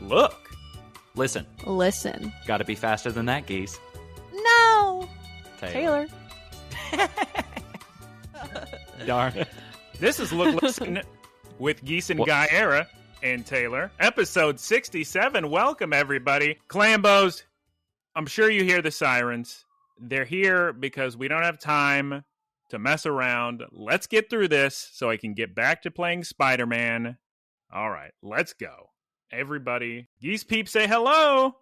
Look. Listen. Listen. Gotta be faster than that, Geese. No! Taylor. Darn. This is Look, Listen with Geese Guyera and Taylor. Episode 67. Welcome, everybody. Clambos, I'm sure you hear the sirens. They're here because we don't have time to mess around. Let's get through this so I can get back to playing Spider-Man. All right, let's go. Everybody, Geese Peep, say hello.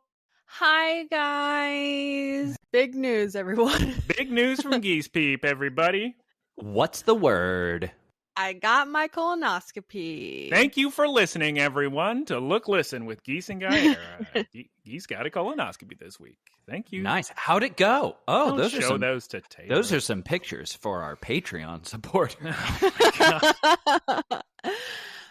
Hi, guys. Big news, everyone. Big news from Geese Peep, everybody. What's the word? I got my colonoscopy. Thank you for listening, everyone, to Look, Listen with Geese and Guyera. Geese got a colonoscopy this week. Thank you. Nice. How'd it go? Oh, Don't show those to Taylor. Those are some pictures for our Patreon supporters.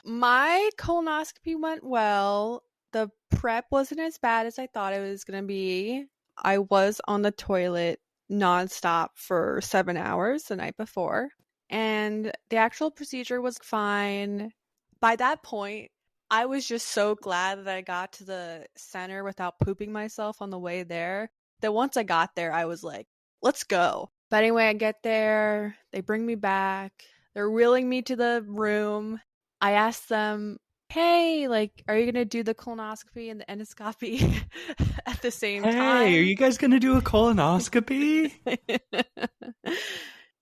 My colonoscopy went well. The prep wasn't as bad as I thought it was going to be. I was on the toilet nonstop for 7 hours the night before. And the actual procedure was fine. By that point, I was just so glad that I got to the center without pooping myself on the way there, that once I got there, I was like, let's go. But anyway, I get there. They bring me back. They're wheeling me to the room. I asked them, hey, like, are you going to do the colonoscopy and the endoscopy at the same time? Hey, are you guys going to do a colonoscopy?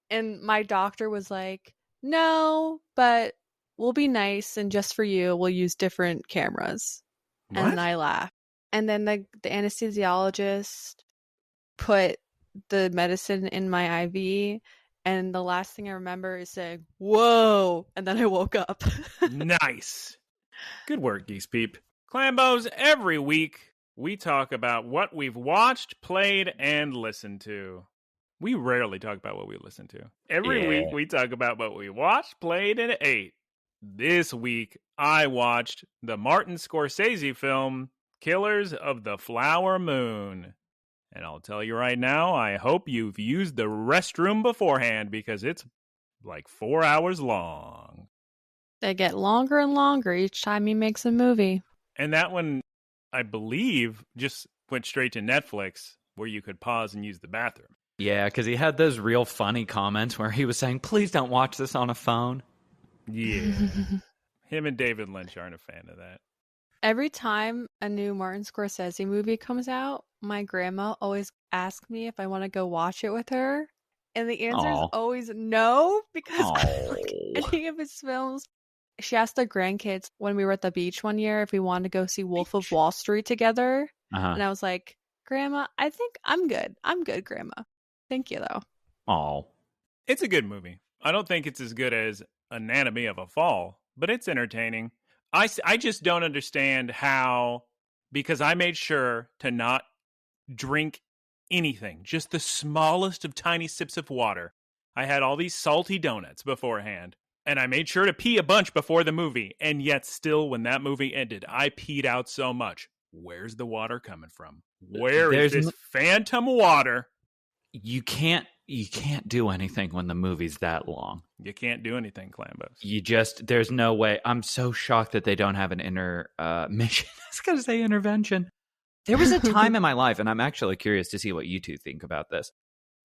And my doctor was like, no, but we'll be nice, and just for you, we'll use different cameras. What? And then I laughed. And then the anesthesiologist put the medicine in my IV, and the last thing I remember is saying, whoa, and then I woke up. Nice. Good work, Geese Peep. Clambos, every week we talk about what we've watched, played, and listened to. We rarely talk about what we listen to. Every week we talk about what we watched, played, and ate. This week, I watched the Martin Scorsese film, Killers of the Flower Moon. And I'll tell you right now, I hope you've used the restroom beforehand because it's like 4 hours long. They get longer and longer each time he makes a movie. And that one, I believe, just went straight to Netflix where you could pause and use the bathroom. Yeah, because he had those real funny comments where he was saying, please don't watch this on a phone. Yeah. Him and David Lynch aren't a fan of that. Every time a new Martin Scorsese movie comes out, my grandma always asks me if I want to go watch it with her. And the answer is always no, because I don't like any of his films. She asked the grandkids when we were at the beach one year if we wanted to go see Wolf of Wall Street together. And I was like, Grandma, I think I'm good. I'm good, Grandma. Thank you, though. Oh. It's a good movie. I don't think it's as good as Anatomy of a Fall, but it's entertaining. I just don't understand how, because I made sure to not drink anything, just the smallest of tiny sips of water. I had all these salty donuts beforehand, and I made sure to pee a bunch before the movie, and yet still, when that movie ended, I peed out so much. Where's the water coming from? Where is this phantom water? You can't do anything when the movie's that long. You can't do anything, Clambos. There's no way. I'm so shocked that they don't have an intermission. I was going to say intervention. There was a time in my life, and I'm actually curious to see what you two think about this,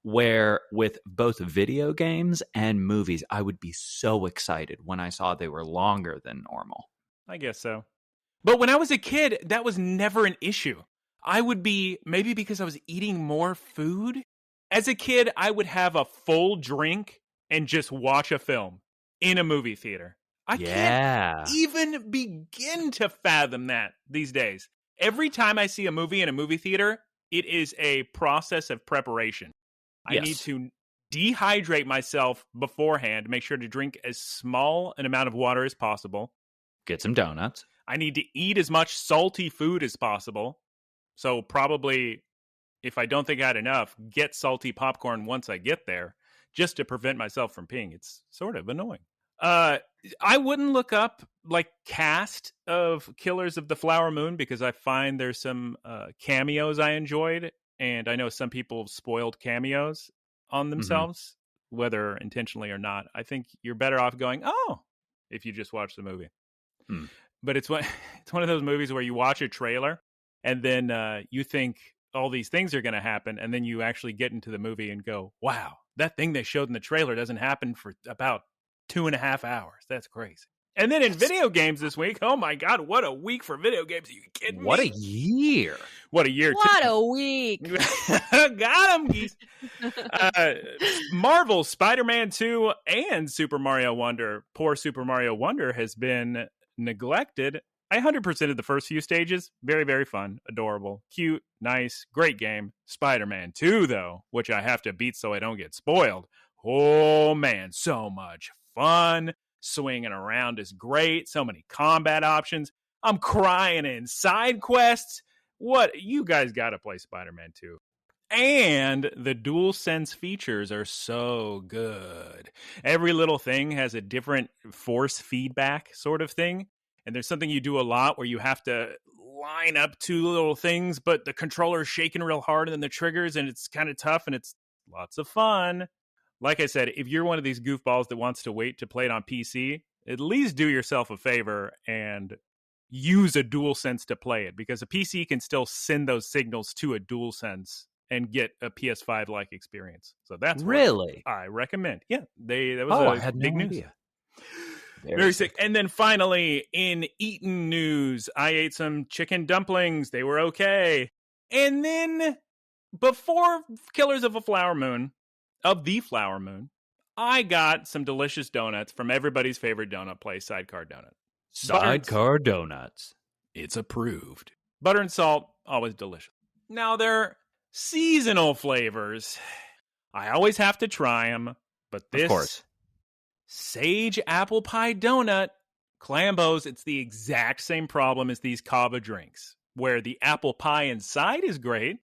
where with both video games and movies, I would be so excited when I saw they were longer than normal. I guess so. But when I was a kid, that was never an issue. I would be, maybe because I was eating more food. As a kid, I would have a full drink and just watch a film in a movie theater. I can't even begin to fathom that these days. Every time I see a movie in a movie theater, it is a process of preparation. I need to dehydrate myself beforehand, make sure to drink as small an amount of water as possible. Get some donuts. I need to eat as much salty food as possible. So probably, if I don't think I had enough, get salty popcorn once I get there, just to prevent myself from peeing. It's sort of annoying. I wouldn't look up like cast of Killers of the Flower Moon because I find there's some cameos I enjoyed, and I know some people have spoiled cameos on themselves, whether intentionally or not. I think you're better off going, oh, if you just watch the movie. but it's one of those movies where you watch a trailer and then you think all these things are going to happen, and then you actually get into the movie and go, wow, that thing they showed in the trailer doesn't happen for about 2.5 hours. That's crazy. And then in video games this week, oh my God, what a week for video games. Are you kidding me? What a year. What a year. What a week. Got him, Geese. Marvel, Spider-Man 2, and Super Mario Wonder. Poor Super Mario Wonder has been neglected. I 100%ed the first few stages. Very, very fun. Adorable. Cute. Nice. Great game. Spider-Man 2, though, which I have to beat so I don't get spoiled. Oh, man. So much fun. Swinging around is great. So many combat options. I'm crying in side quests. What? You guys got to play Spider-Man 2. And the DualSense features are so good. Every little thing has a different force feedback sort of thing. And there's something you do a lot where you have to line up two little things, but the controller is shaking real hard and then the triggers, and it's kind of tough, and it's lots of fun. Like I said, if you're one of these goofballs that wants to wait to play it on PC, at least do yourself a favor and use a DualSense to play it, because a PC can still send those signals to a DualSense and get a PS5-like experience. So that's really I recommend. Yeah, that was I had big no news. idea. Very sick. And then finally, in eaten news, I ate some chicken dumplings. They were okay. And then before Killers of the Flower Moon, I got some delicious donuts from everybody's favorite donut place, Sidecar Donut. Sidecar Donuts. It's approved. Butter and salt, always delicious. Now, they're seasonal flavors. I always have to try them, but this... Of course. Sage apple pie donut, Clambo's, it's the exact same problem as these kava drinks, where the apple pie inside is great,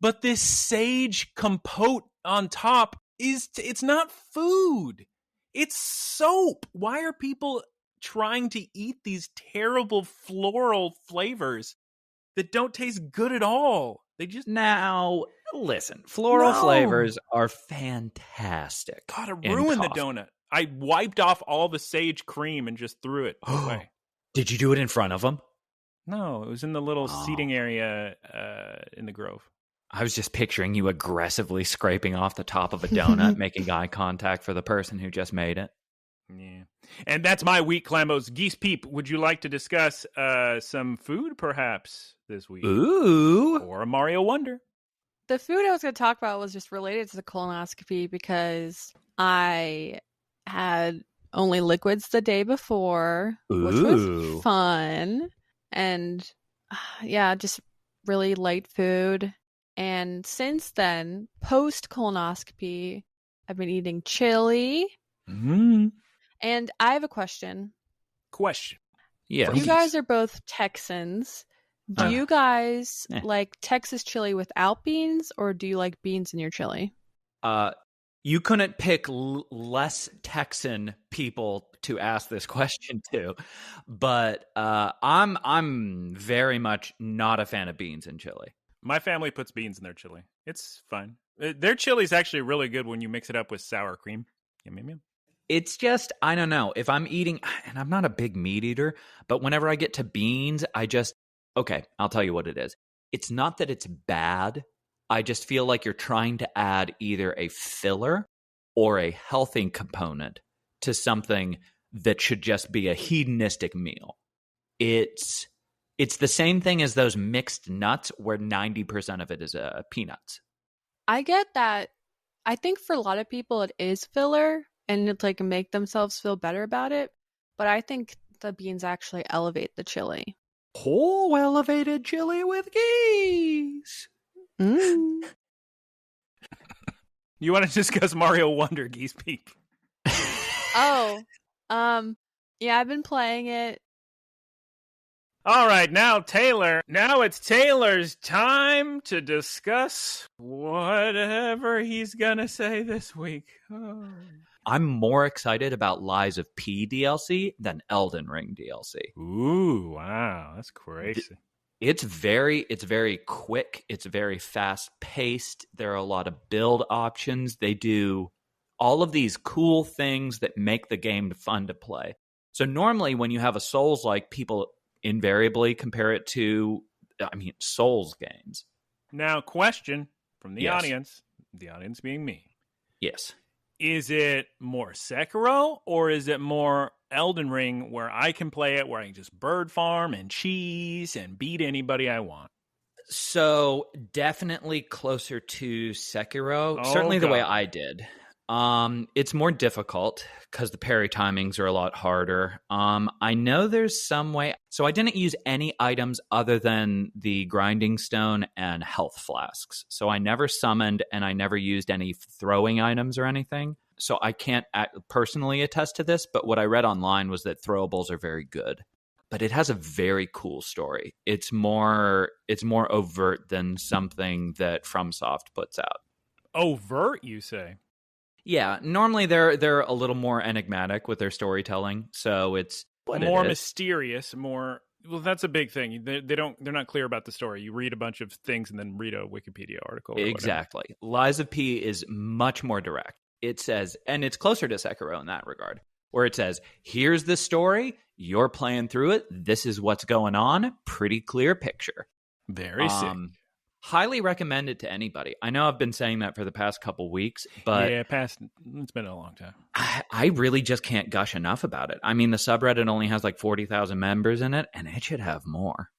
but this sage compote on top it's not food. It's soap. Why are people trying to eat these terrible floral flavors that don't taste good at all? They just... Now, listen, floral flavors are fantastic. God, it ruined the donut. I wiped off all the sage cream and just threw it away. Did you do it in front of them? No, it was in the little seating area in the Grove. I was just picturing you aggressively scraping off the top of a donut, making eye contact for the person who just made it. Yeah. And that's my week, Clambos. Geese Peep, would you like to discuss some food, perhaps, this week? Ooh. Or a Mario Wonder? The food I was going to talk about was just related to the colonoscopy because I had only liquids the day before, which was fun. And yeah, just really light food. And since then, post colonoscopy, I've been eating chili. Mm-hmm. And I have a question. Yeah. You guys are both Texans. Do you guys like Texas chili without beans, or do you like beans in your chili? You couldn't pick less Texan people to ask this question to, but I'm very much not a fan of beans in chili. My family puts beans in their chili. It's fine. Their chili is actually really good when you mix it up with sour cream. Yum, yum, yum. It's just, I don't know, if I'm eating, and I'm not a big meat eater, but whenever I get to beans, okay, I'll tell you what it is. It's not that it's bad. I just feel like you're trying to add either a filler or a healthy component to something that should just be a hedonistic meal. It's the same thing as those mixed nuts where 90% of it is peanuts. I get that. I think for a lot of people it is filler and it's like make themselves feel better about it. But I think the beans actually elevate the chili. Whole elevated chili with geese. Mm. You want to discuss Mario Wonder, Geese Peep? Yeah, I've been playing it. All right, now it's Taylor's time to discuss whatever he's gonna say this week. Oh. I'm more excited about Lies of P DLC than Elden Ring DLC. Ooh, wow, that's crazy. It's very quick. It's very fast paced. There are a lot of build options. They do all of these cool things that make the game fun to play. So normally when you have a Souls-like, people invariably compare it to, Souls games. Now, question from the Yes. audience being me. Yes. Is it more Sekiro or is it more Elden Ring where I can play it, where I can just bird farm and cheese and beat anybody I want? So definitely closer to Sekiro. Oh, Certainly the way God. I did. It's more difficult because the parry timings are a lot harder. I know there's some way. So I didn't use any items other than the grinding stone and health flasks. So I never summoned and I never used any throwing items or anything. So I can't personally attest to this, but what I read online was that throwables are very good. But it has a very cool story. It's more overt than something that FromSoft puts out. Overt, you say? Yeah, normally they're a little more enigmatic with their storytelling, so it's more mysterious, more. Well, that's a big thing. They're not clear about the story. You read a bunch of things and then read a Wikipedia article. Exactly. Lies of P is much more direct. It says, and it's closer to Sekiro in that regard, where it says, here's the story, you're playing through it, this is what's going on, pretty clear picture. Very sick. Highly recommend it to anybody. I know I've been saying that for the past couple weeks, but it's been a long time. I really just can't gush enough about it. I mean, the subreddit only has like 40,000 members in it, and it should have more.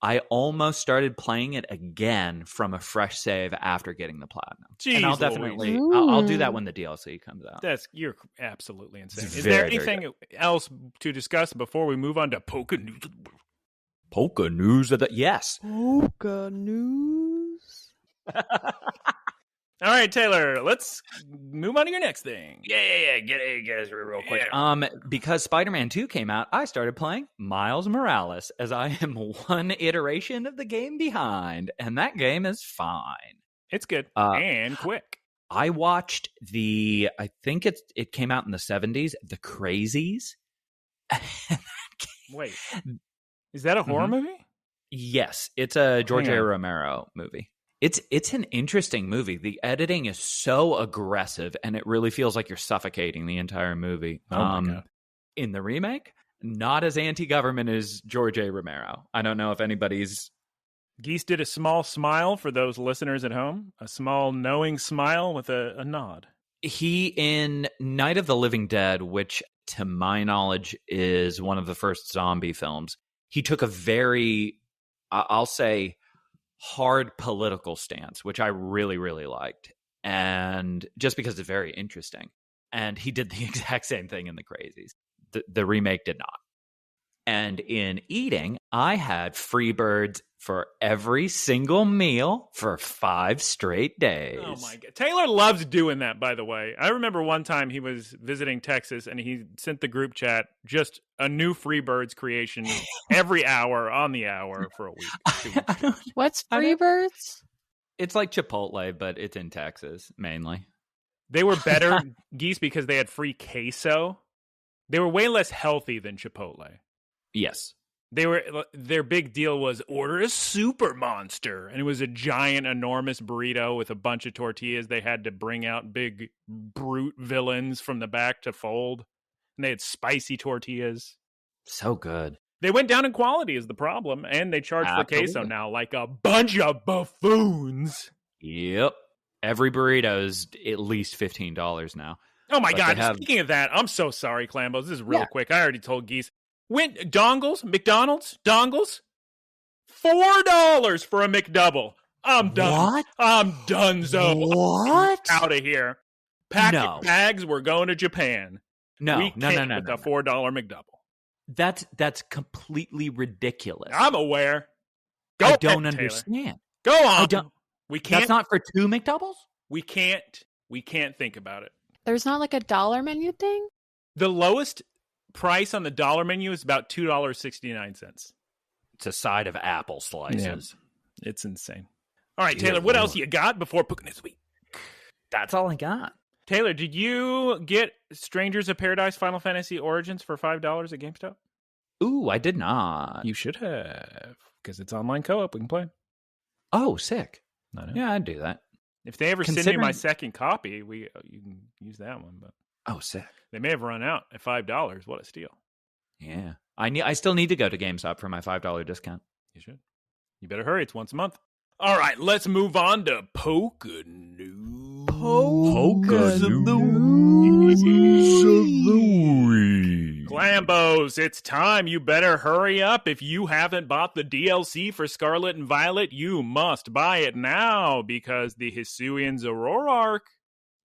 I almost started playing it again from a fresh save after getting the platinum. Jeez, and I'll definitely, I'll do that when the DLC comes out. You're absolutely insane. It's Is very, there anything else to discuss before we move on to Poké News? Poké News of the yes. Poké News. All right, Taylor, let's move on to your next thing. Yeah. Get us real quick. Yeah. Because Spider-Man 2 came out, I started playing Miles Morales, as I am one iteration of the game behind, and that game is fine. It's good and quick. I watched I think it came out in the 70s, The Crazies. Wait, is that a horror movie? Yes, it's a George A. Romero movie. It's an interesting movie. The editing is so aggressive, and it really feels like you're suffocating the entire movie. Oh my God. In the remake, not as anti-government as George A. Romero. I don't know if anybody's... Geese did a small smile for those listeners at home. A small knowing smile with a nod. He, in Night of the Living Dead, which to my knowledge is one of the first zombie films, he took a very, I'll say, hard political stance, which I really, really liked. And just because it's very interesting. And he did the exact same thing in The Crazies. The remake did not. And in eating, I had Freebirds for every single meal for 5 straight days. Oh my God. Taylor loves doing that, by the way. I remember one time he was visiting Texas and he sent the group chat just a new Freebirds creation every hour on the hour for a week. What's Freebirds? It's like Chipotle, but it's in Texas mainly. They were better, Geese, because they had free queso. They were way less healthy than Chipotle. Yes. Their big deal was order a super monster, and it was a giant, enormous burrito with a bunch of tortillas. They had to bring out big brute villains from the back to fold, and they had spicy tortillas. So good. They went down in quality is the problem, and they charge for queso now like a bunch of buffoons. Yep. Every burrito is at least $15 now. Oh my God! Speaking of that, I'm so sorry, Clambos. This is real quick. I already told Geese. McDonald's dongles, $4 for a McDouble. I'm done. What? I'm donezo. What? Out of here. Bags. We're going to Japan. No. With a $4 McDouble. That's completely ridiculous. I'm aware. I don't understand. Go on. I don't. We can't. That's not for 2 McDoubles? We can't think about it. There's not like a dollar menu thing? The lowest price on the dollar menu is about $2.69. It's a side of apple slices. Yeah. It's insane. All right, Taylor, what else you got before Pokémon this week? That's all I got. Taylor, did you get Strangers of Paradise Final Fantasy Origins for $5 at GameStop? Ooh, I did not. You should have, because it's online co-op. We can play. Oh, sick. I know. Yeah, I'd do that. If they ever send me my second copy, you can use that one. But oh, sick. They may have run out at $5. What a steal. Yeah. I still need to go to GameStop for my $5 discount. You should. You better hurry. It's once a month. All right, let's move on to Poke News. Poke of the Week. Glambos, it's time. You better hurry up. If you haven't bought the DLC for Scarlet and Violet, you must buy it now because the Hisuian's Aurora arc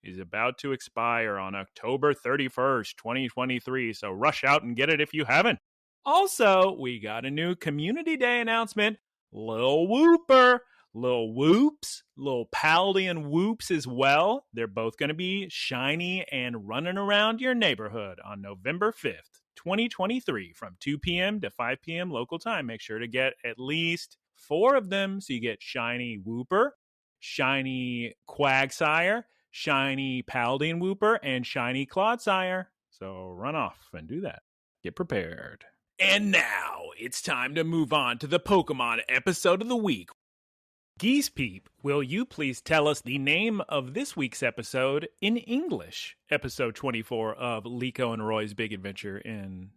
is about to expire on October 31st, 2023. So rush out and get it if you haven't. Also, we got a new Community Day announcement. Lil Whooper, Lil Whoops, Lil Paldean Whoops as well. They're both going to be shiny and running around your neighborhood on November 5th, 2023 from 2 p.m. to 5 p.m. local time. Make sure to get at least 4 of them so you get shiny Whooper, shiny Quagsire, shiny Paldean Whooper, and shiny Clodsire. So run off and do that. Get prepared. And now it's time to move on to the Pokemon episode of the week. Geese Peep, will you please tell us the name of this week's episode in English? Episode 24 of Liko and Roy's Big Adventure in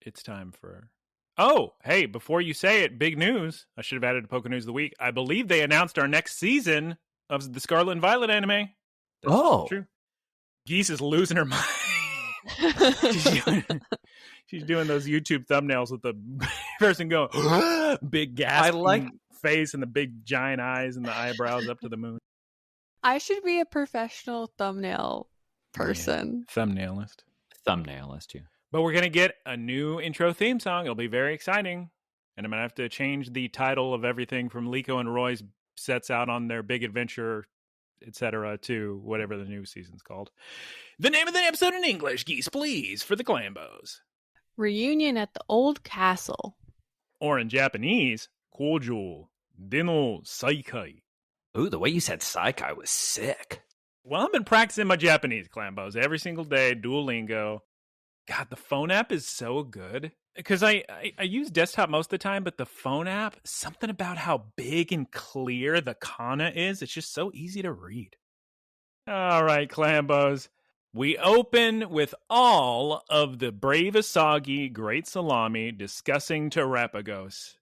It's Time for... Oh, hey, before you say it, big news. I should have added a Poke News of the Week. I believe they announced our next season of the Scarlet and Violet anime. That's true. Geese is losing her mind. She's doing those YouTube thumbnails with the person going, big gas face and the big giant eyes and the eyebrows up to the moon. I should be a professional thumbnail person. Yeah. Thumbnailist, yeah. But we're going to get a new intro theme song. It'll be very exciting. And I'm going to have to change the title of everything from Liko and Roy's sets out on their big adventure, etc., to whatever the new season's called. The name of the episode in English, Geese, please, for the Glambos. Reunion at the Old Castle. Or in Japanese, Kojō de no Saikai. Ooh, the way you said Saikai was sick. Well, I've been practicing my Japanese, Glambos, every single day, Duolingo. God, the phone app is so good. Because I use desktop most of the time, but the phone app, something about how big and clear the kana is, it's just so easy to read. All right, Glambos. We open with all of the brave Asagi Great Salami discussing Terapagos.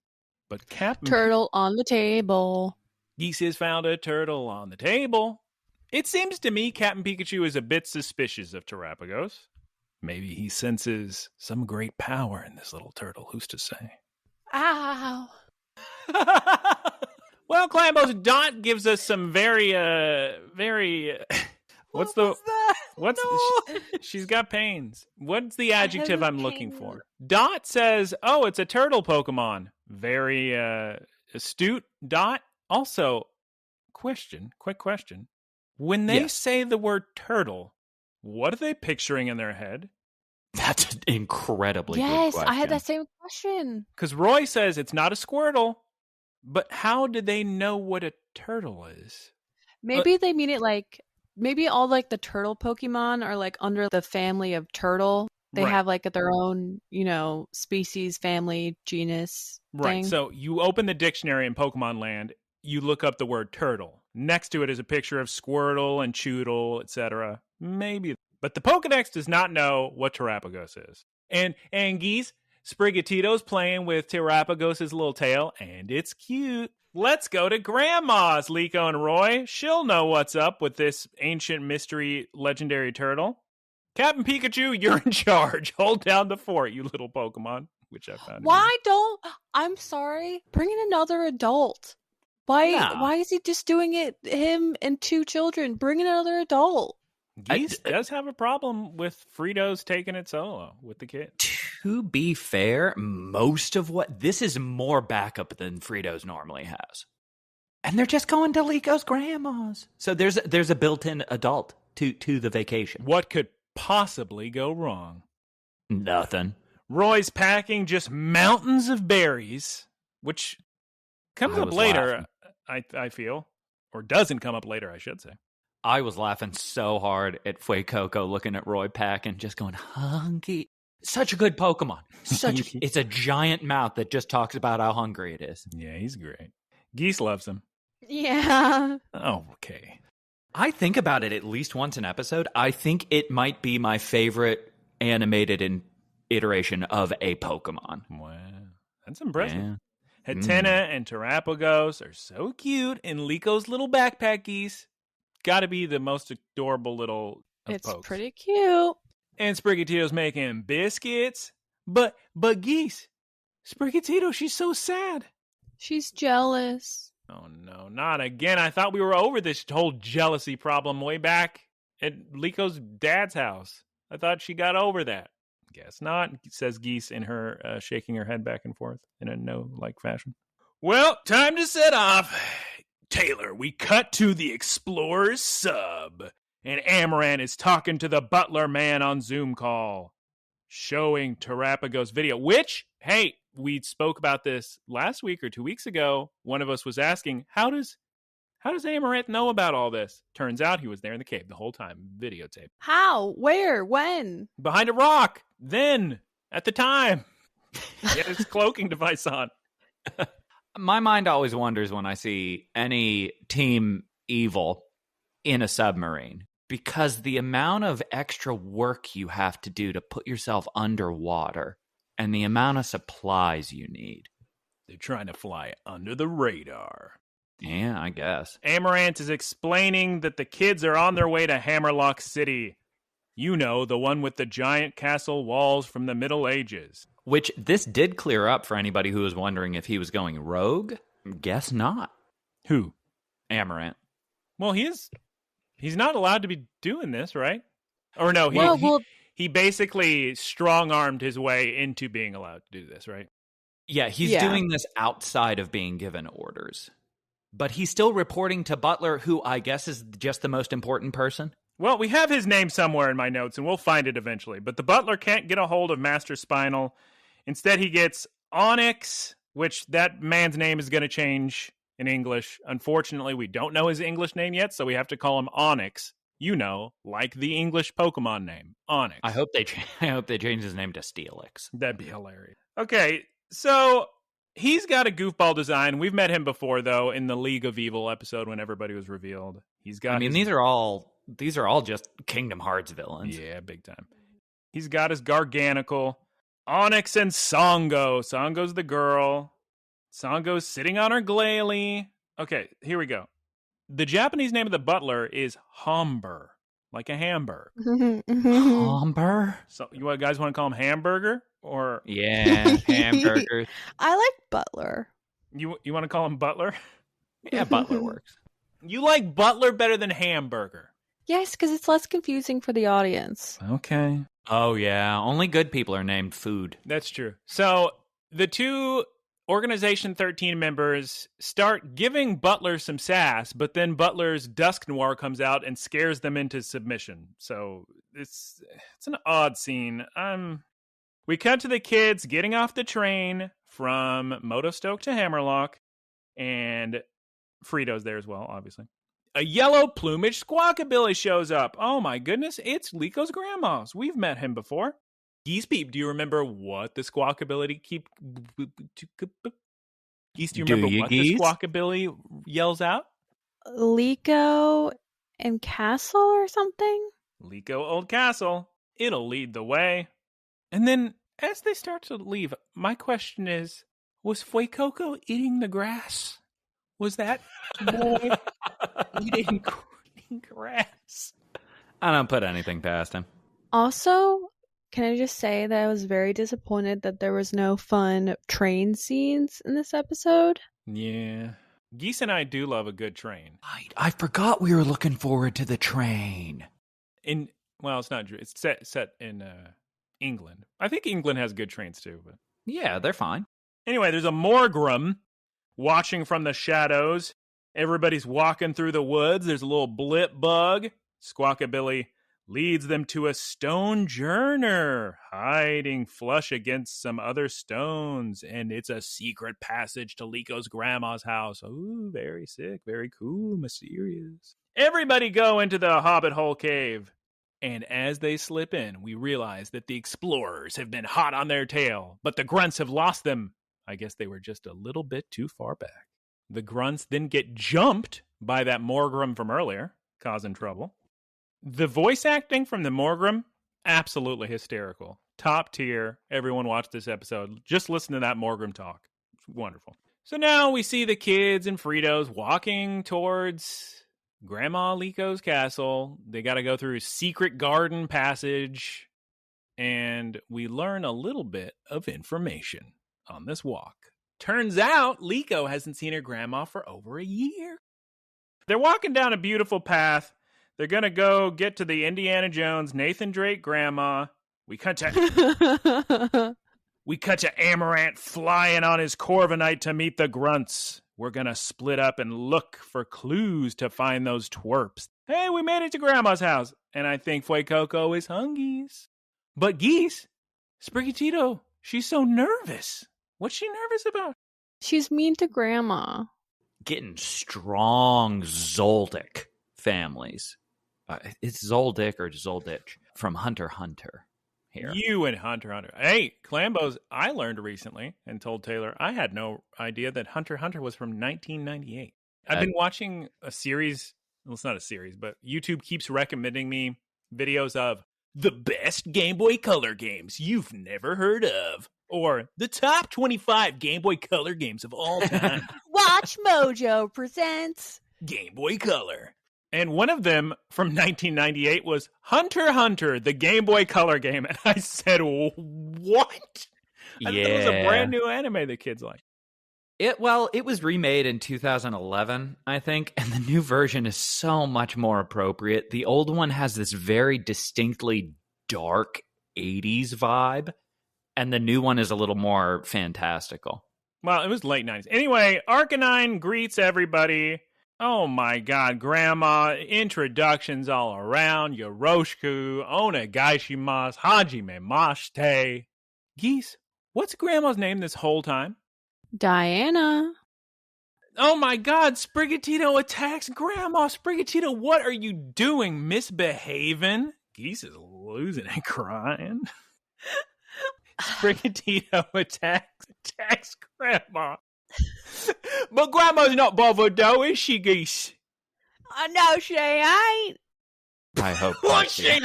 But Captain... Turtle on the table. Geese has found a turtle on the table. It seems to me Captain Pikachu is a bit suspicious of Terapagos. Maybe he senses some great power in this little turtle. Who's to say? Ow. Well, Glambos, Dot gives us some very... What's she's got pains. What's the adjective I'm looking for? Dot says, oh, it's a turtle Pokemon. Very astute. Dot. Also, quick question. When they say the word turtle, what are they picturing in their head? That's an incredibly good question. Yes, I had that same question. Because Roy says it's not a Squirtle, but how do they know what a turtle is? Maybe they mean it like... Maybe all like the turtle Pokemon are like under the family of turtle. They have like their own, species, family, genus thing. Right. So you open the dictionary in Pokemon Land, you look up the word turtle. Next to it is a picture of Squirtle and Choodle, etc. Maybe. But the Pokedex does not know what Terapagos is. And Geese, Sprigatito's playing with Terapagos' little tail, and it's cute. Let's go to Grandma's, Liko and Roy. She'll know what's up with this ancient mystery legendary turtle. Captain Pikachu, you're in charge. Hold down the fort, you little Pokemon, which I found. I'm sorry. Bring in another adult. Why is he just doing it, him and 2 children? Bring in another adult. Geese does have a problem with Fritos taking it solo with the kid. To be fair, most of this is more backup than Fritos normally has. And they're just going to Liko's grandma's. So there's a built-in adult to the vacation. What could possibly go wrong? Nothing. Roy's packing just mountains of berries, which comes up later, I feel. Or doesn't come up later, I should say. I was laughing so hard at Fuecoco looking at Roy pack and just going, hungry. Such a good Pokemon. It's a giant mouth that just talks about how hungry it is. Yeah, he's great. Geese loves him. Yeah. Oh, okay. I think about it at least once an episode. I think it might be my favorite animated and iteration of a Pokemon. Wow. That's impressive. Yeah. Hatena and Terapagos are so cute, and Liko's little backpack geese got to be the most adorable little of It's pokes. pretty cute. And Sprigatito's making biscuits. But Geese, Sprigatito, she's so sad. She's jealous. Oh no, not again. I thought we were over this whole jealousy problem way back at Liko's dad's house. I thought she got over that. Guess not, says Geese in her shaking her head back and forth in a no-like fashion. Well, time to set off. Taylor, we cut to the Explorer's sub, and Amaranth is talking to the butler man on Zoom call, showing Terapagos' video, which, hey, we spoke about this last week or 2 weeks ago. One of us was asking, how does Amaranth know about all this? Turns out he was there in the cave the whole time, videotape. How? Where? When? Behind a rock. Then. At the time. He had his cloaking device on. My mind always wonders when I see any Team Evil in a submarine, because the amount of extra work you have to do to put yourself underwater and the amount of supplies you need. They're trying to fly under the radar. Yeah, I guess. Amaranth is explaining that the kids are on their way to Hammerlock City. You know, the one with the giant castle walls from the Middle Ages. Which this did clear up for anybody who was wondering if he was going rogue. Guess not. Who? Amaranth. Well, he's not allowed to be doing this, right? Or no, he basically strong-armed his way into being allowed to do this, right? Yeah, he's doing this outside of being given orders. But he's still reporting to Butler, who I guess is just the most important person. Well, we have his name somewhere in my notes, and we'll find it eventually. But the Butler can't get a hold of Master Spinal. Instead, he gets Onyx, which that man's name is going to change in English. Unfortunately, we don't know his English name yet, so we have to call him Onyx. You know, like the English Pokemon name, Onyx. I hope they change his name to Steelix. That'd be hilarious. Okay, so he's got a goofball design. We've met him before, though, in the League of Evil episode when everybody was revealed. He's got. these are all just Kingdom Hearts villains. Yeah, big time. He's got his Garganical, Onyx, and Songo. Songo's the girl. Songo's sitting on her Glalie. Okay, here we go. The Japanese name of the butler is Homber, like a hamburger. Homber? So you guys want to call him Hamburger? Or yeah, hamburgers. I like Butler. You want to call him Butler? Yeah, Butler works. You like Butler better than Hamburger? Yes, because it's less confusing for the audience. Okay. Oh, yeah. Only good people are named Food. That's true. So the two Organization 13 members start giving Butler some sass, but then Butler's Dusk Noir comes out and scares them into submission. So it's an odd scene. We cut to the kids getting off the train from Motostoke to Hammerlock, and Frito's there as well, obviously. A yellow plumage Squawkabilly shows up. Oh my goodness, it's Liko's grandma's. We've met him before. Geese Peep, do you remember what the Squawkabilly Geese, do you remember what the Squawkabilly yells out? Liko and Castle or something? Liko Old Castle. It'll lead the way. And then, as they start to leave, my question is, was Fuecoco eating the grass? Was that boy eating grass? I don't put anything past him. Also, can I just say that I was very disappointed that there was no fun train scenes in this episode? Yeah. Geese and I do love a good train. I forgot we were looking forward to the train. Well, it's not. It's set in England. I think England has good trains too. But yeah, they're fine. Anyway, there's a Morgrim watching from the shadows. Everybody's walking through the woods. There's a little blip bug. Squawkabilly leads them to a stone journer hiding flush against some other stones, and it's a secret passage to Liko's grandma's house. Ooh, very sick, very cool, mysterious. Everybody go into the Hobbit Hole Cave. And as they slip in, we realize that the explorers have been hot on their tail, but the grunts have lost them. I guess they were just a little bit too far back. The grunts then get jumped by that Morgrim from earlier, causing trouble. The voice acting from the Morgrim, absolutely hysterical. top tier. Everyone watch this episode. Just listen to that Morgrim talk. It's wonderful. So now we see the kids and Fritos walking towards Grandma Liko's castle. They got to go through a secret garden passage. And we learn a little bit of information on this walk. Turns out Liko hasn't seen her grandma for over a year. They're walking down a beautiful path. They're going to go get to the Indiana Jones, Nathan Drake grandma. We cut to Amaranth flying on his Corviknight to meet the grunts. We're going to split up and look for clues to find those twerps. Hey, we made it to Grandma's house. And I think Fuecoco is hungies. But Geese, Sprigatito, she's so nervous. What's she nervous about? She's mean to Grandma. Getting strong Zoldyck families. It's Zoldyck or Zolditch from Hunter x Hunter here. You and Hunter x Hunter. Hey, Clambos, I learned recently and told Taylor I had no idea that Hunter x Hunter was from 1998. I've been watching a series. Well, it's not a series, but YouTube keeps recommending me videos of the best Game Boy Color games you've never heard of. Or the top 25 Game Boy Color games of all time. Watch Mojo presents Game Boy Color. And one of them from 1998 was Hunter x Hunter, the Game Boy Color game. And I said, what? Yeah. It was a brand new anime that kids like. It was remade in 2011, I think, and the new version is so much more appropriate. The old one has this very distinctly dark 80s vibe, and the new one is a little more fantastical. Well, it was late 90s. Anyway, Arcanine greets everybody. Oh my god, Grandma, introductions all around. Yoroshiku, onegaishimasu, hajime mashite. Geese, what's Grandma's name this whole time? Diana. Oh my god, Sprigatito attacks Grandma. Sprigatito, what are you doing? Misbehaving? Geese is losing and crying. Sprigatito attacks Grandma. But Grandma's not bothered though, is she, Geese? No, she ain't. I hope What's she ain't?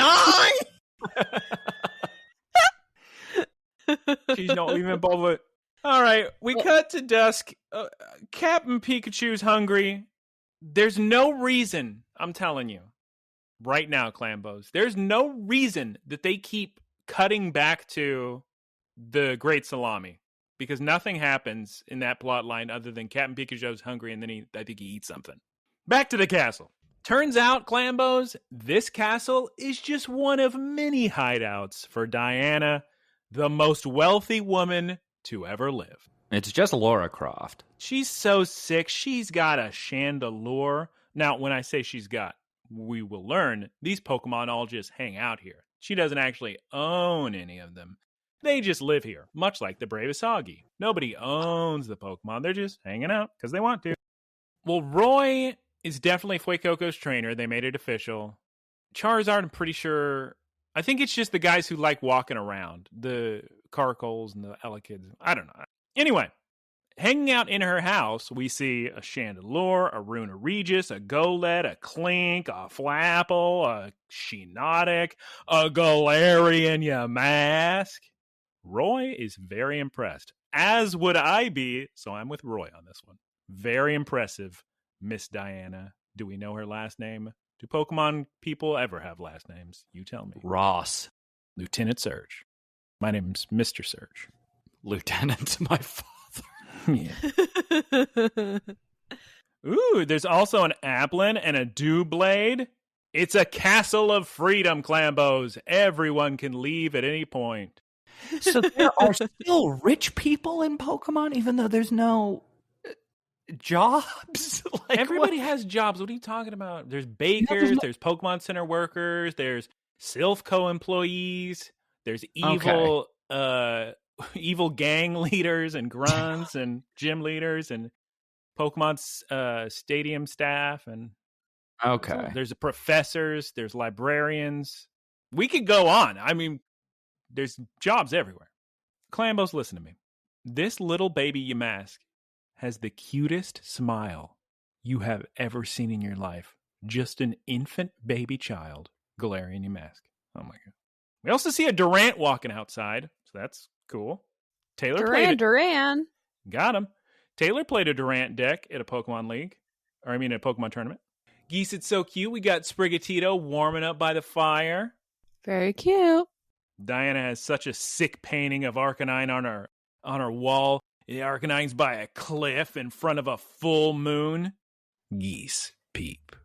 She's not even bothered. All right, we cut to dusk. Captain Pikachu's hungry. There's no reason, I'm telling you, right now, Clambos, there's no reason that they keep cutting back to the Great Salami. Because nothing happens in that plot line other than Captain Pikachu's hungry and then I think he eats something. Back to the castle. Turns out, Clambos, this castle is just one of many hideouts for Diana, the most wealthy woman to ever live. It's just Lara Croft. She's so sick. She's got a chandelure. Now, when I say she's got, we will learn these Pokemon all just hang out here. She doesn't actually own any of them. They just live here, much like the Bravasagi. Nobody owns the Pokemon. They're just hanging out because they want to. Well, Roy is definitely Fuecoco's trainer. They made it official. Charizard, I'm pretty sure. I think it's just the guys who like walking around. The Caracoles and the Elekids. I don't know. Anyway, hanging out in her house, we see a Chandelure, a Runa Regis, a Golett, a Clink, a Flapple, a Shiinotic, a Galarian Yamask. Roy is very impressed, as would I be, so I'm with Roy on this one. Very impressive, Miss Diana. Do we know her last name? Do Pokemon people ever have last names? You tell me. Ross. Lieutenant Surge. My name's Mr. Surge. Lieutenant's my father. Yeah. Ooh, there's also an Applin and a Doublade. It's a castle of freedom, Clambos. Everyone can leave at any point. So there are still rich people in Pokemon, even though there's no jobs? Like, everybody has jobs. What are you talking about? There's bakers, there's Pokemon Center workers, there's Silphco employees, there's evil evil gang leaders and grunts and gym leaders and Pokemon stadium staff. And there's the professors, there's librarians. We could go on. I mean, there's jobs everywhere. Clambos, listen to me. This little baby Yamask has the cutest smile you have ever seen in your life. Just an infant baby child, Galarian Yamask. Oh my god. We also see a Durant walking outside, so that's cool. Duran. Got him. Taylor played a Durant deck at a Pokemon League. Or, a Pokemon tournament. Geese, it's so cute. We got Sprigatito warming up by the fire. Very cute. Diana has such a sick painting of Arcanine on her wall. The Arcanine's by a cliff in front of a full moon. Geese, peep.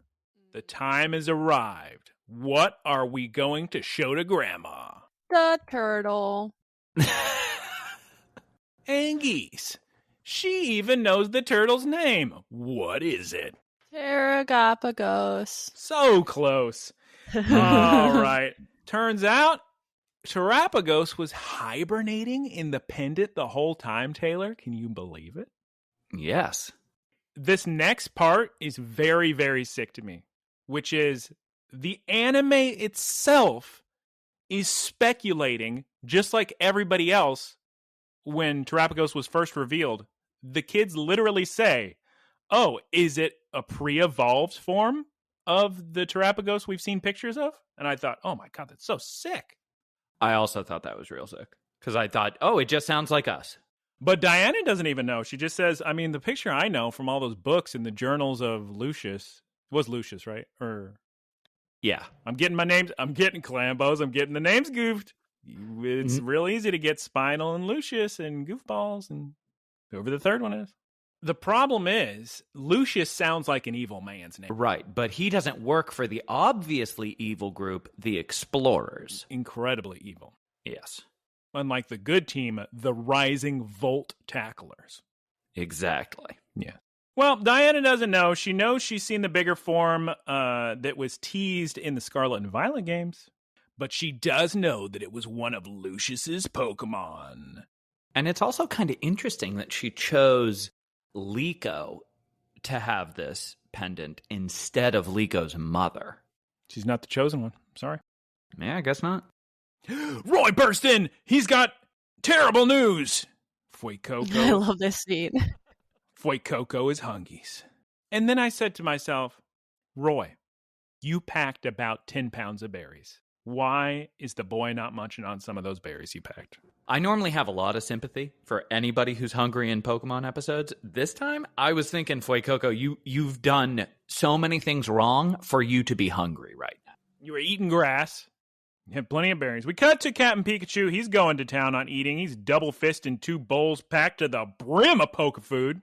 The time has arrived. What are we going to show to Grandma? The turtle. And Geese. She even knows the turtle's name. What is it? Terapagos. So close. All right. Turns out Terapagos was hibernating in the pendant the whole time, Taylor. Can you believe it? Yes. This next part is very, very sick to me, which is the anime itself is speculating, just like everybody else, when Terapagos was first revealed. The kids literally say, oh, is it a pre-evolved form of the Terapagos we've seen pictures of? And I thought, oh my God, that's so sick. I also thought that was real sick. Because I thought, oh, it just sounds like us. But Diana doesn't even know. She just says, the picture I know from all those books in the journals of Lucius, was Lucius, right? Yeah. I'm getting Clambos. I'm getting the names goofed. It's real easy to get Spinal and Lucius and Goofballs and whoever the third one is. The problem is, Lucius sounds like an evil man's name. Right, but he doesn't work for the obviously evil group, the Explorers. Incredibly evil. Yes. Unlike the good team, the Rising Volt Tacklers. Exactly. Yeah. Well, Diana doesn't know. She knows she's seen the bigger form that was teased in the Scarlet and Violet games. But she does know that it was one of Lucius's Pokemon. And it's also kind of interesting that she chose Liko to have this pendant instead of Liko's mother. She's not the chosen one. Sorry. Yeah, I guess not. Roy burst in! He's got terrible news! Fuecoco. I love this scene. Fuecoco is hungies. And then I said to myself, Roy, you packed about 10 pounds of berries. Why is the boy not munching on some of those berries you packed? I normally have a lot of sympathy for anybody who's hungry in Pokemon episodes. This time, I was thinking, Fuecoco, you've done so many things wrong for you to be hungry right now. You were eating grass. You had plenty of berries. We cut to Captain Pikachu. He's going to town on eating. He's double-fisting 2 bowls packed to the brim of Poke food.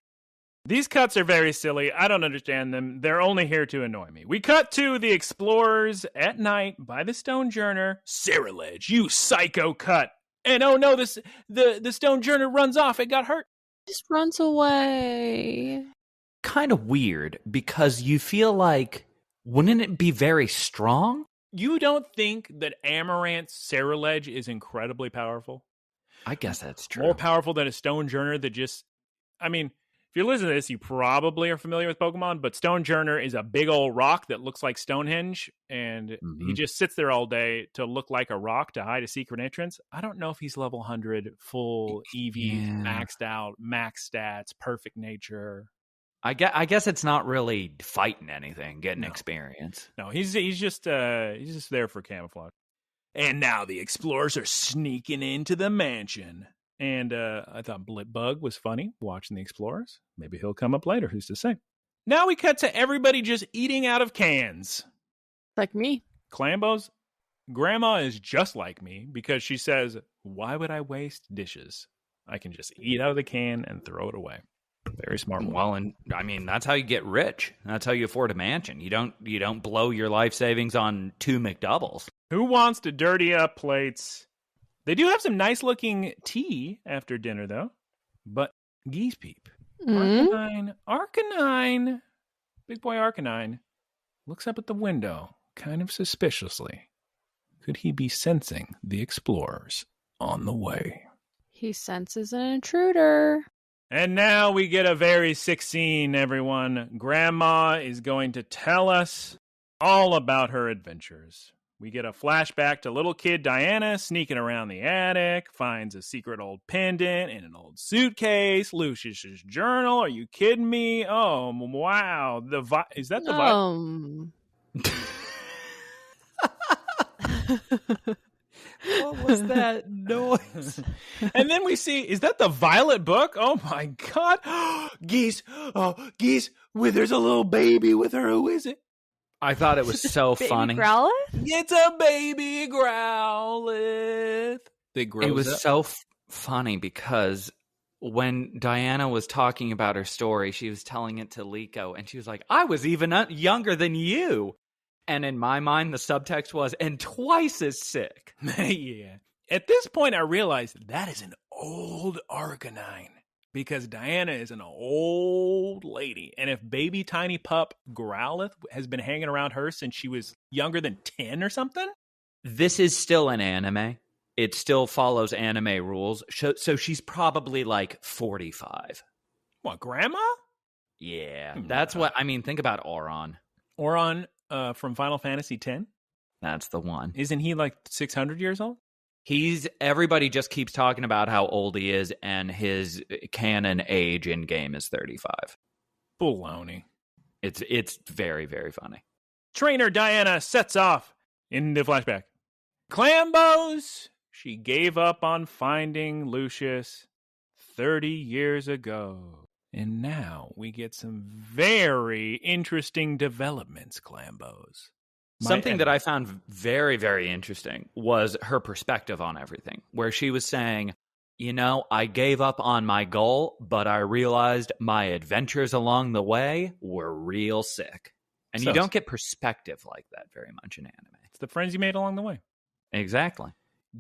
These cuts are very silly. I don't understand them. They're only here to annoy me. We cut to the Explorers at night by the Stonejourner. Cyrilege, you psycho cut. And oh no, the Stonejourner runs off. It got hurt. Just runs away. Kind of weird, because you feel like, wouldn't it be very strong? You don't think that Amaranth's Cyrilege is incredibly powerful? I guess that's true. More powerful than a Stonejourner that just... if you listen to this, you probably are familiar with Pokemon, but Stonejourner is a big old rock that looks like Stonehenge, and he just sits there all day to look like a rock to hide a secret entrance. I don't know if he's level 100, full EV, maxed out, max stats, perfect nature. I guess it's not really fighting anything, getting experience. No, he's just there for camouflage. And now the Explorers are sneaking into the mansion. And I thought Blipbug was funny, watching the Explorers. Maybe he'll come up later, who's to say? Now we cut to everybody just eating out of cans. Like me. Clambo's grandma is just like me because she says, why would I waste dishes? I can just eat out of the can and throw it away. Very smart one. Well, and that's how you get rich. That's how you afford a mansion. You don't blow your life savings on 2 McDoubles. Who wants to dirty up plates? They do have some nice-looking tea after dinner, though. But Geese Peep, Arcanine, big boy Arcanine, looks up at the window, kind of suspiciously. Could he be sensing the Explorers on the way? He senses an intruder. And now we get a very sick scene, everyone. Grandma is going to tell us all about her adventures. We get a flashback to little kid Diana sneaking around the attic, finds a secret old pendant in an old suitcase, Lucius's journal. Are you kidding me? Oh, wow. Is that the vibe? was that noise? And then we see, is that the Violet book? Oh my God. Geese. Oh, Geese. There's a little baby with her. Who is it? I thought it was so Baby funny. Growlithe? It's a baby Growlithe. It was so funny because when Diana was talking about her story, she was telling it to Liko, and she was like, I was even younger than you. And in my mind, the subtext was, and twice as sick. Yeah. At this point, I realized that is an old Arcanine because Diana is an old lady. And if baby tiny pup Growlithe has been hanging around her since she was younger than 10 or something. This is still an anime. It still follows anime rules. So she's probably like 45. What, grandma? Yeah. That's what, I mean, think about Auron. Auron from Final Fantasy X? That's the one. Isn't he like 600 years old? Everybody just keeps talking about how old he is, and his canon age in game is 35. Baloney. It's very, very funny. Trainer Diana sets off in the flashback. Clambos! She gave up on finding Lucius 30 years ago. And now we get some very interesting developments, Clambos. Something that I found very, very interesting was her perspective on everything, where she was saying, I gave up on my goal, but I realized my adventures along the way were real sick. And you don't get perspective like that very much in anime. It's the friends you made along the way. Exactly.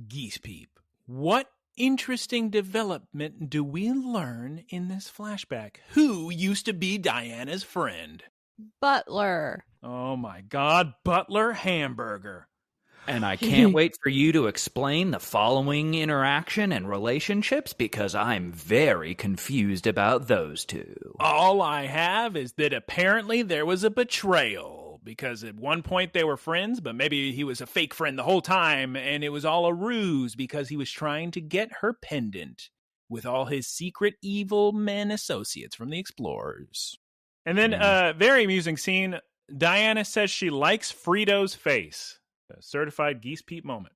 Geese Peep, what interesting development do we learn in this flashback? Who used to be Diana's friend? Butler. Oh my God, Butler Hamburger. And I can't wait for you to explain the following interaction and relationships because I'm very confused about those two. All I have is that apparently there was a betrayal because at one point they were friends, but maybe he was a fake friend the whole time and it was all a ruse because he was trying to get her pendant with all his secret evil men associates from the Explorers. And then a very amusing scene. Diana says she likes Frito's face. A certified Geese Peep moment.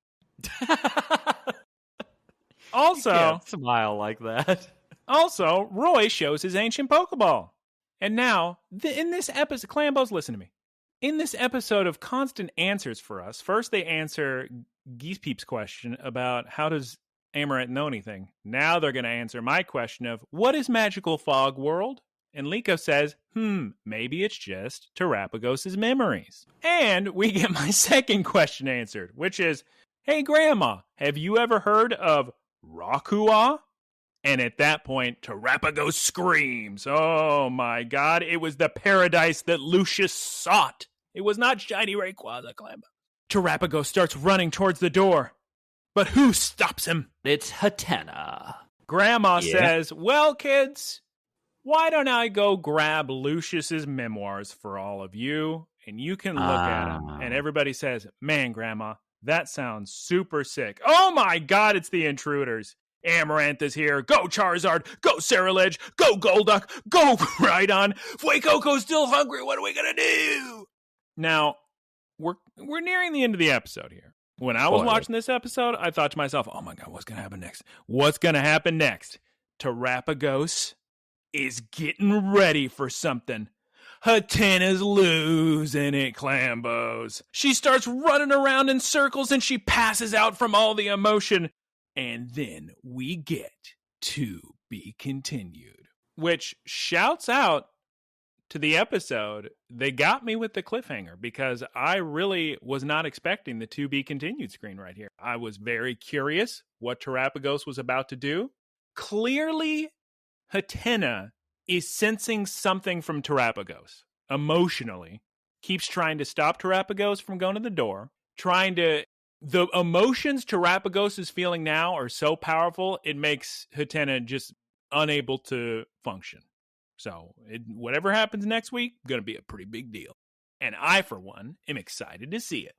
Also, you can't smile like that. Also, Roy shows his ancient Pokeball. And now, in this episode, Clambos, listen to me. In this episode of constant answers for us, first they answer Geese Peep's question about how does Amaranth know anything. Now they're going to answer my question of what is Magical Fog World? And Liko says, maybe it's just Terapagos' memories. And we get my second question answered, which is, hey, Grandma, have you ever heard of Rakua? And at that point, Terapagos screams. Oh my God, it was the paradise that Lucius sought. It was not Shiny Rayquaza, Clambo. Terapagos starts running towards the door. But who stops him? It's Hatena. Grandma says, well, kids, why don't I go grab Lucius's memoirs for all of you, and you can look at them. And everybody says, man, Grandma, that sounds super sick. Oh my God, it's the intruders. Amaranth is here. Go Charizard. Go Ceruledge. Go Golduck. Go Rhydon. Fuecoco's still hungry. What are we going to do? Now, we're nearing the end of the episode here. When I was watching this episode, I thought to myself, oh my God, what's going to happen next? What's going to happen next? Terapagos is getting ready for something. Hatena's losing it, Clambos. She starts running around in circles and she passes out from all the emotion. And then we get to be continued, which shouts out to the episode. They got me with the cliffhanger because I really was not expecting the to be continued screen right here. I was very curious what Terapagos was about to do. Clearly, Hatena is sensing something from Terapagos emotionally, keeps trying to stop Terapagos from going to the door, the emotions Terapagos is feeling now are so powerful, it makes Hatena just unable to function. So whatever happens next week, going to be a pretty big deal. And I, for one, am excited to see it.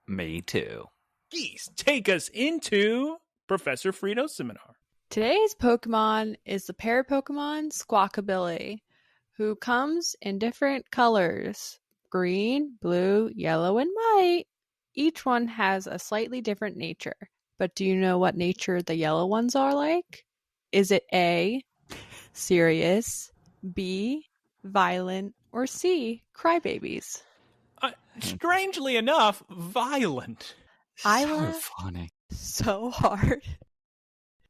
Me too. Geese, take us into Professor Frito's seminar. Today's Pokemon is the Pokemon Squawkabilly, who comes in different colors: green, blue, yellow, and white. Each one has a slightly different nature. but do you know what nature the yellow ones are like? Is it A, serious, B, violent, or C, crybabies? Strangely enough, violent. I So laughed funny. so hard.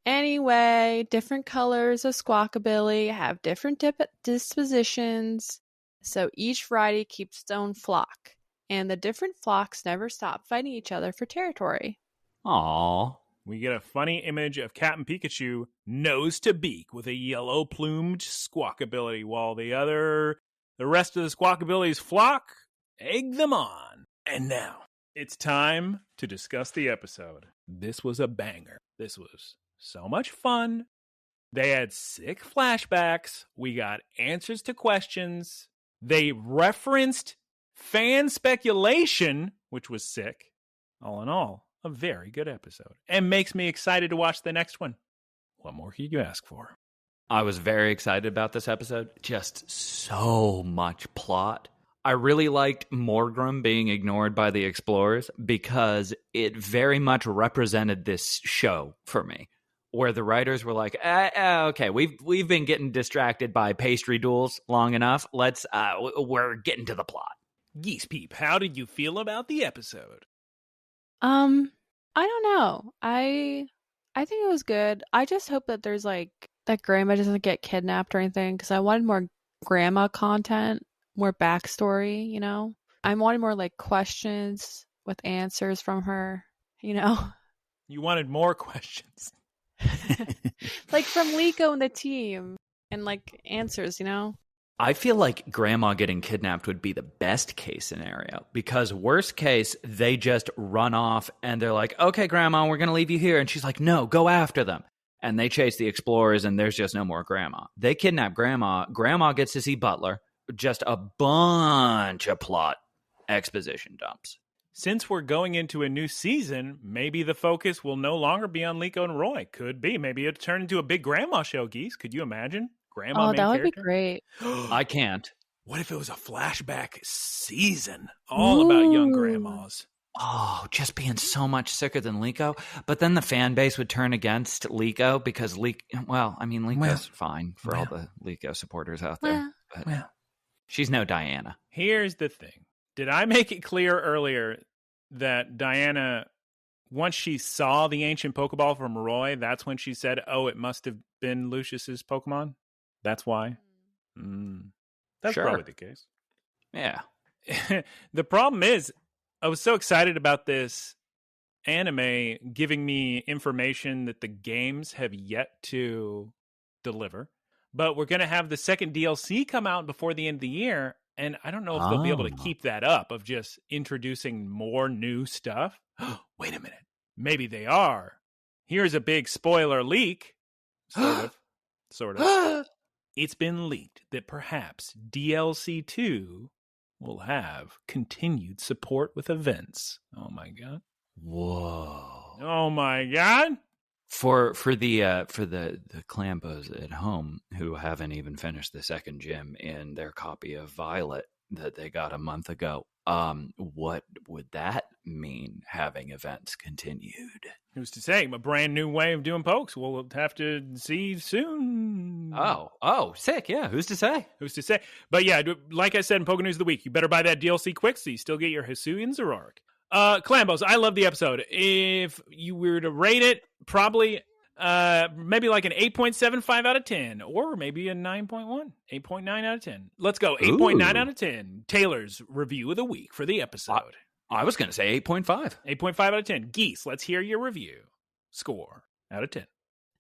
Anyway, different colors of Squawkabilly have different dispositions, so each variety keeps its own flock, and the different flocks never stop fighting each other for territory. Aw. We get a funny image of Captain Pikachu nose to beak with a yellow plumed Squawkabilly, while the rest of the Squawkabilly's flock egg them on. And now it's time to discuss the episode. This was a banger. This was so much fun. They had sick flashbacks. We got answers to questions. They referenced fan speculation, which was sick. All in all, a very good episode. And makes me excited to watch the next one. What more could you ask for? I was very excited about this episode. Just so much plot. I really liked Morgrim being ignored by the explorers because it very much represented this show for me, where the writers were like, okay, we've been getting distracted by pastry duels long enough. We're getting to the plot. Geese Peep, how did you feel about the episode? I don't know. I think it was good. I just hope that there's like that grandma doesn't get kidnapped or anything, because I wanted more grandma content, more backstory, you know? I wanted more like questions with answers from her, you know? You wanted more questions. Like from Liko and the team, and like answers, you know? I feel like grandma getting kidnapped would be the best case scenario, because worst case, they just run off and they're like, okay, grandma, we're going to leave you here. And she's like, no, go after them. And they chase the explorers and there's just no more grandma. They kidnap grandma. Grandma gets to see Butler. Just a bunch of plot exposition dumps. Since we're going into a new season, maybe the focus will no longer be on Liko and Roy. Could be. Maybe it'll turn into a big grandma show, Geese. Could you imagine? Grandma Oh, that would character? be great. I can't. What if it was a flashback season all about young grandmas? Oh, just being so much sicker than Liko. But then the fan base would turn against Liko because Liko's fine for all the Liko supporters out there. But she's no Diana. Here's the thing. Did I make it clear earlier that Diana, once she saw the ancient Pokeball from Roy, that's when she said, oh, it must have been Lucius's Pokemon? That's why? That's Sure. probably the case. Yeah. The problem is, I was so excited about this anime giving me information that the games have yet to deliver. But we're going to have the second DLC come out before the end of the year. And I don't know if they'll be able to keep that up of just introducing more new stuff. Wait a minute. Maybe they are. Here's a big spoiler leak. Sort of. It's been leaked that perhaps DLC 2 will have continued support with events. Oh my god. Whoa. Oh my god. For the Clambos at home who haven't even finished the second gym in their copy of Violet that they got a month ago, what would that mean, having events continued? Who's to say? A brand new way of doing pokes. We'll have to see soon. Oh, sick. Yeah, who's to say? Who's to say? But yeah, like I said in Poke News of the Week, you better buy that DLC quick so you still get your Hisuian Zoroark. Clambos, I love the episode. If you were to rate it, probably maybe like an 8.75 out of 10, or maybe a 9.1, 8.9 out of 10. Let's go, 8.9 out of 10. Taylor's review of the week for the episode. I was going to say 8.5. 8.5 out of 10. Geese, let's hear your review. Score out of 10.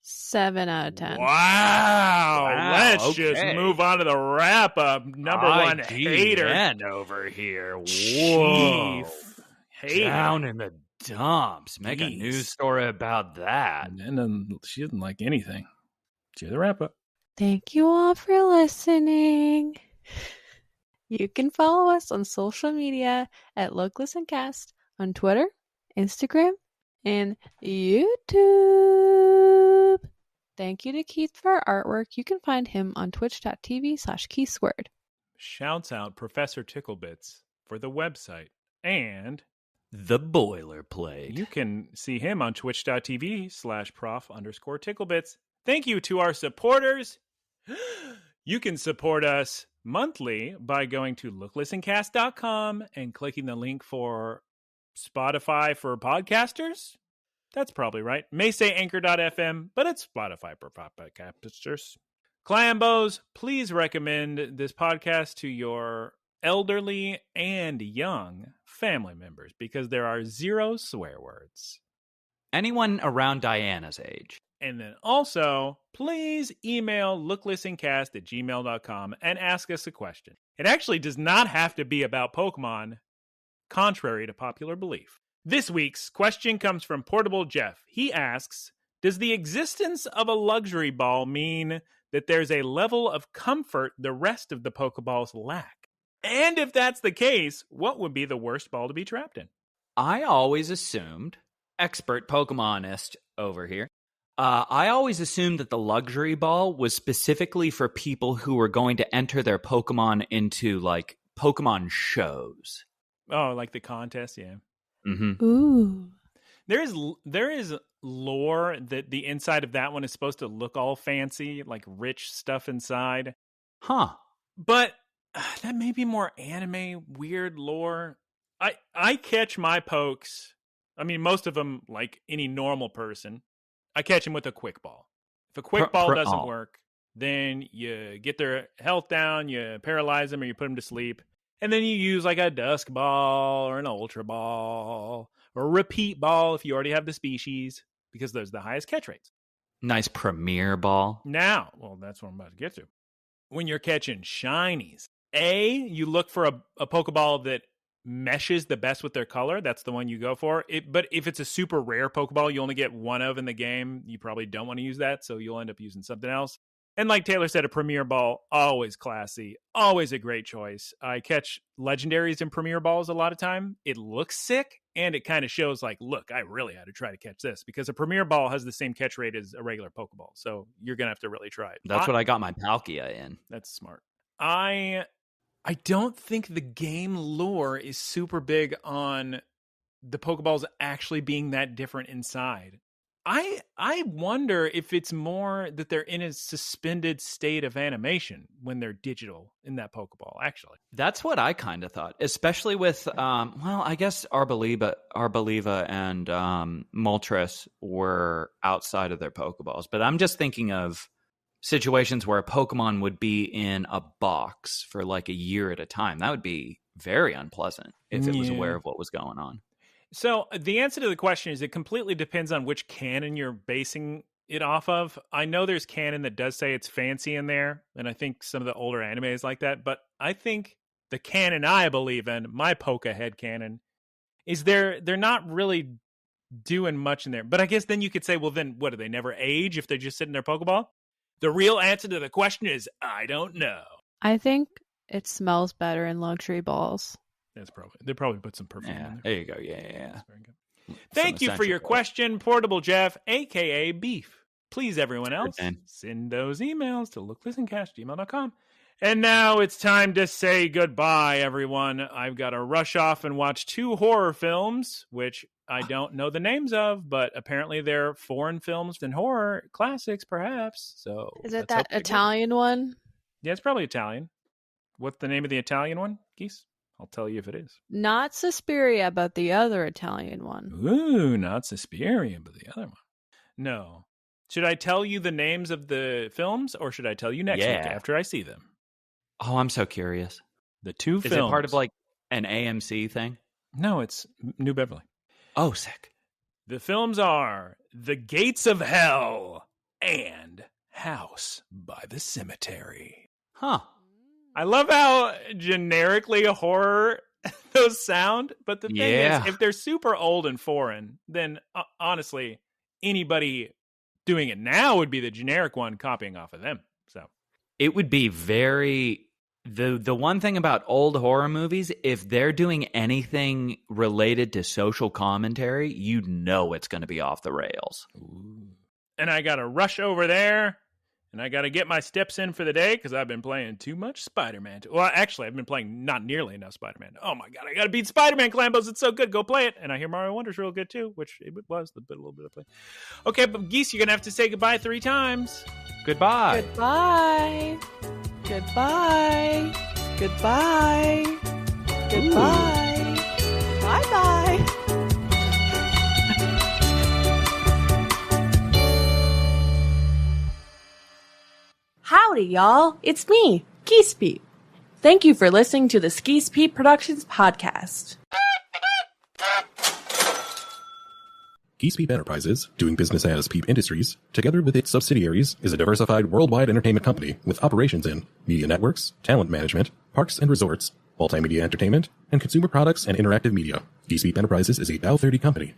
7 out of 10. Wow. Let's just move on to the wrap-up. Number one hater. over here. Whoa. Chief hater. Down in the dumps. Make a Jeez. news story about that. And then she didn't like anything. See the wrap-up. Thank you all for listening. You can follow us on social media at Look, Listen, Cast on Twitter, Instagram, and YouTube. Thank you to Keith for our artwork. You can find him on twitch.tv/KeithSquared. Shouts out Professor Ticklebits for the website and The boilerplate. You can see him on twitch.tv/prof_ticklebits. Thank you to our supporters. You can support us monthly by going to looklistencast.com and clicking the link for Spotify for podcasters. That's probably right. May say anchor.fm, but it's Spotify for podcasters. Clambos, please recommend this podcast to your elderly and young family members because there are 0 swear words. Anyone around Diana's age. And then also, please email looklistencast@gmail.com and ask us a question. It actually does not have to be about Pokemon, contrary to popular belief. This week's question comes from Portable Jeff. He asks, does the existence of a luxury ball mean that there's a level of comfort the rest of the Pokeballs lack? And if that's the case, what would be the worst ball to be trapped in? I always assumed, expert Pokemonist over here, I always assumed that the luxury ball was specifically for people who were going to enter their Pokemon into, like, Pokemon shows. Oh, like the contest, yeah. Mm-hmm. Ooh. There is lore that the inside of that one is supposed to look all fancy, like rich stuff inside. Huh. But that may be more anime, weird lore. I catch my pokes, I mean, most of them, like any normal person, I catch them with a quick ball. If a quick ball doesn't work, then you get their health down, you paralyze them, or you put them to sleep. And then you use like a dusk ball or an ultra ball or a repeat ball if you already have the species, because those are the highest catch rates. Nice premier ball. Now, well, that's what I'm about to get to. When you're catching shinies, you look for a Pokeball that meshes the best with their color. That's the one you go for. But if it's a super rare Pokeball you only get one of in the game, you probably don't want to use that, so you'll end up using something else. And like Taylor said, a Premier Ball, always classy, always a great choice. I catch legendaries in Premier Balls a lot of time. It looks sick, and it kind of shows like, look, I really had to try to catch this, because a Premier Ball has the same catch rate as a regular Pokeball, so you're going to have to really try it. That's what I got my Palkia in. That's smart. I don't think the game lore is super big on the Pokeballs actually being that different inside. I wonder if it's more that they're in a suspended state of animation when they're digital in that Pokeball, actually. That's what I kind of thought, especially with, well, I guess Arboliva and Moltres were outside of their Pokeballs. But I'm just thinking of situations where a Pokemon would be in a box for like a year at a time. That would be very unpleasant if it was aware of what was going on. So the answer to the question is it completely depends on which canon you're basing it off of. I know there's canon that does say it's fancy in there, and I think some of the older anime is like that, but I think the canon I believe in, my Poke head canon, is they're not really doing much in there. But I guess then you could say, well, then what, do they never age if they just sit in their Pokeball? The real answer to the question is, I don't know. I think it smells better in luxury balls. They probably put some perfume in there. There you go. Yeah. That's very good. Thank you for your question, Portable Jeff, a.k.a. Beef. Please, everyone else, send those emails to looklistencast@gmail.com. And now it's time to say goodbye, everyone. I've got to rush off and watch 2 horror films, which I don't know the names of, but apparently they're foreign films and horror classics, perhaps. So is it that Italian one? Yeah, it's probably Italian. What's the name of the Italian one, Geese? I'll tell you if it is. Not Suspiria, but the other Italian one. Ooh, not Suspiria, but the other one. No. Should I tell you the names of the films, or should I tell you next week after I see them? Oh, I'm so curious. The 2 films. Is it part of like an AMC thing? No, it's New Beverly. Oh, sick. The films are The Gates of Hell and House by the Cemetery. Huh. I love how generically horror those sound, but the thing is, if they're super old and foreign, then honestly, anybody doing it now would be the generic one copying off of them. So it would be very... The one thing about old horror movies, if they're doing anything related to social commentary, you know it's going to be off the rails. Ooh. And I got to rush over there And I got to get my steps in for the day because I've been playing too much Spider-Man. Well, actually, I've been playing not nearly enough Spider-Man. Oh my God, I got to beat Spider-Man, Clambos. It's so good. Go play it. And I hear Mario Wonder's real good too, which it was a little bit of play. Okay, but Geese, you're going to have to say goodbye 3 times. Goodbye. Goodbye. Goodbye. Goodbye. Goodbye. Bye-bye. Howdy, y'all. It's me, Geese Pete. Thank you for listening to the Geese Pete Productions podcast. Geese Peep Enterprises, doing business as Peep Industries, together with its subsidiaries, is a diversified worldwide entertainment company with operations in media networks, talent management, parks and resorts, multimedia entertainment, and consumer products and interactive media. Geese Peep Enterprises is a Dow 30 company.